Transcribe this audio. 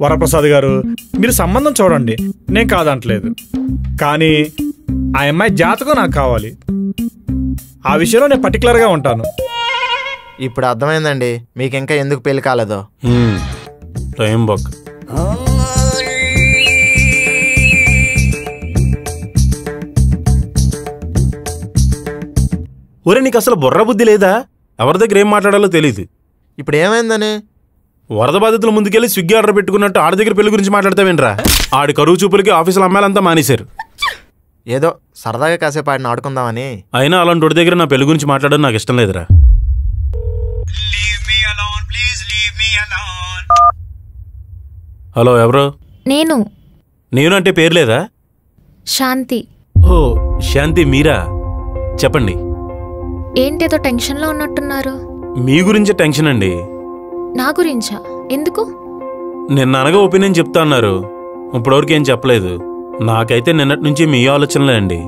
వరప్రసాద్ గారు, మీరు సంబంధం చూడండి, నేను కాదంటలేదు. కానీ ఆ అమ్మాయి జాతకం నాకు కావాలి. ఆ విషయంలో నేను పర్టికులర్గా ఉంటాను. ఇప్పుడు అర్థమైందండి మీకు ఇంకా ఎందుకు పెళ్లి కాలేదో. Time back. ఒరే, నీకు అసలు బుర్ర బుద్ధి లేదా? ఎవరి దగ్గర ఏం మాట్లాడాలో తెలీదు. ఇప్పుడు ఏమైందని? వరద బాధితుల ముందుకెళ్ళి స్విగ్గీ ఆర్డర్ పెట్టుకున్నట్టు ఆడి దగ్గర పెళ్లి గురించి మాట్లాడతావేంట్రా? ఆడి కరువు చూపులకి ఆఫీసులో అమ్మాయిలంతా మానేశారు. ఏదో సరదాగా కాసేపు ఆడిని ఆడుకుందామని. అయినా అలాంటి వాడి దగ్గర నా పెళ్లి గురించి మాట్లాడడం నాకు ఇష్టం లేదురా. హలో, ఎవరు? నేను అంటే పేరు లేదా? శాంతి. ఓ శాంతి, మీరా? చెప్పండి. ఏంటేదో టెన్షన్లో ఉన్నట్టున్నారు. మీ గురించి టెన్షన్ అండి. నా గురించా? ఎందుకు? నిన్న అనగా ఒపీనియన్ చెప్తా అన్నారు, ఇప్పటివరకు ఏం చెప్పలేదు. నాకైతే నిన్నటి నుంచి మీ ఆలోచనలే అండి.